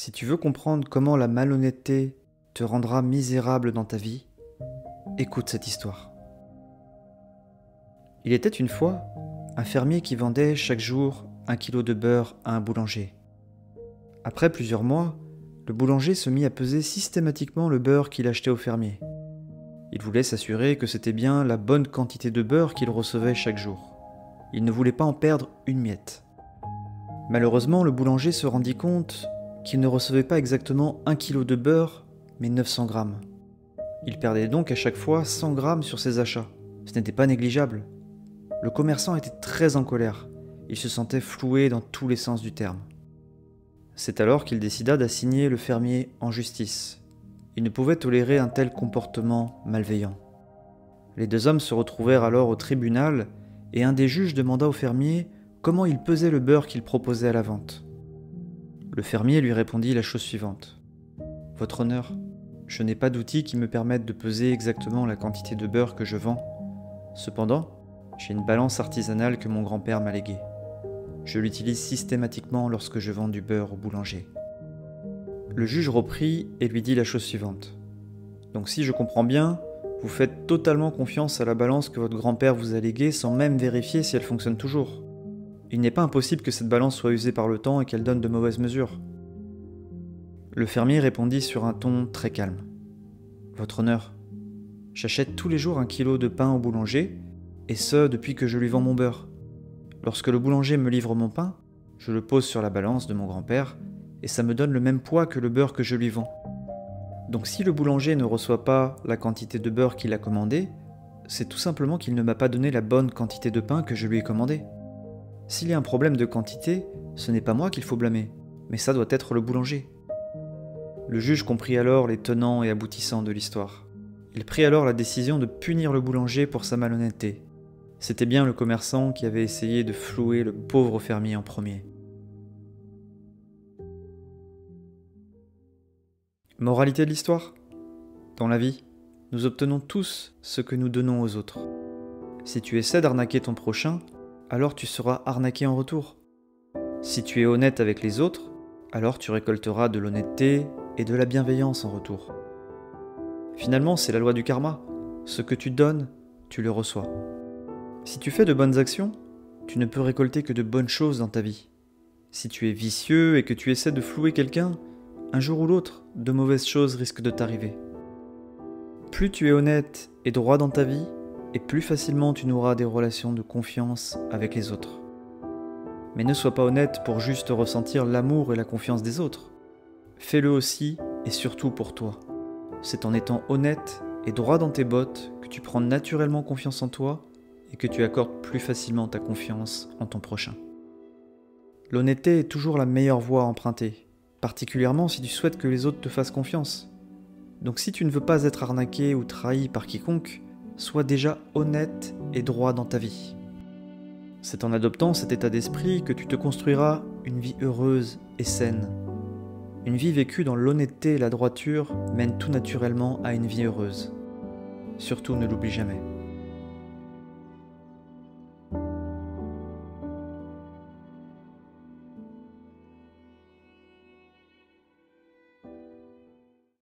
Si tu veux comprendre comment la malhonnêteté te rendra misérable dans ta vie, écoute cette histoire. Il était une fois un fermier qui vendait chaque jour 1 kilo de beurre à un boulanger. Après plusieurs mois, le boulanger se mit à peser systématiquement le beurre qu'il achetait au fermier. Il voulait s'assurer que c'était bien la bonne quantité de beurre qu'il recevait chaque jour. Il ne voulait pas en perdre une miette. Malheureusement, le boulanger se rendit compte qu'il ne recevait pas exactement 1 kilo de beurre, mais 900 grammes. Il perdait donc à chaque fois 100 grammes sur ses achats. Ce n'était pas négligeable. Le commerçant était très en colère. Il se sentait floué dans tous les sens du terme. C'est alors qu'il décida d'assigner le fermier en justice. Il ne pouvait tolérer un tel comportement malveillant. Les deux hommes se retrouvèrent alors au tribunal et un des juges demanda au fermier comment il pesait le beurre qu'il proposait à la vente. Le fermier lui répondit la chose suivante. « Votre honneur, je n'ai pas d'outils qui me permettent de peser exactement la quantité de beurre que je vends. Cependant, j'ai une balance artisanale que mon grand-père m'a léguée. Je l'utilise systématiquement lorsque je vends du beurre au boulanger. » Le juge reprit et lui dit la chose suivante. « Donc si je comprends bien, vous faites totalement confiance à la balance que votre grand-père vous a léguée sans même vérifier si elle fonctionne toujours. Il n'est pas impossible que cette balance soit usée par le temps et qu'elle donne de mauvaises mesures. » Le fermier répondit sur un ton très calme. « Votre honneur, j'achète tous les jours 1 kilo de pain au boulanger, et ce depuis que je lui vends mon beurre. Lorsque le boulanger me livre mon pain, je le pose sur la balance de mon grand-père, et ça me donne le même poids que le beurre que je lui vends. Donc si le boulanger ne reçoit pas la quantité de beurre qu'il a commandé, c'est tout simplement qu'il ne m'a pas donné la bonne quantité de pain que je lui ai commandé. S'il y a un problème de quantité, ce n'est pas moi qu'il faut blâmer, mais ça doit être le boulanger. » Le juge comprit alors les tenants et aboutissants de l'histoire. Il prit alors la décision de punir le boulanger pour sa malhonnêteté. C'était bien le commerçant qui avait essayé de flouer le pauvre fermier en premier. Moralité de l'histoire ? Dans la vie, nous obtenons tous ce que nous donnons aux autres. Si tu essaies d'arnaquer ton prochain, alors tu seras arnaqué en retour. Si tu es honnête avec les autres, alors tu récolteras de l'honnêteté et de la bienveillance en retour. Finalement, c'est la loi du karma. Ce que tu donnes, tu le reçois. Si tu fais de bonnes actions, tu ne peux récolter que de bonnes choses dans ta vie. Si tu es vicieux et que tu essaies de flouer quelqu'un, un jour ou l'autre, de mauvaises choses risquent de t'arriver. Plus tu es honnête et droit dans ta vie, et plus facilement tu n'auras des relations de confiance avec les autres. Mais ne sois pas honnête pour juste ressentir l'amour et la confiance des autres. Fais-le aussi et surtout pour toi. C'est en étant honnête et droit dans tes bottes que tu prends naturellement confiance en toi et que tu accordes plus facilement ta confiance en ton prochain. L'honnêteté est toujours la meilleure voie à emprunter, particulièrement si tu souhaites que les autres te fassent confiance. Donc si tu ne veux pas être arnaqué ou trahi par quiconque, sois déjà honnête et droit dans ta vie. C'est en adoptant cet état d'esprit que tu te construiras une vie heureuse et saine. Une vie vécue dans l'honnêteté et la droiture mène tout naturellement à une vie heureuse. Surtout ne l'oublie jamais.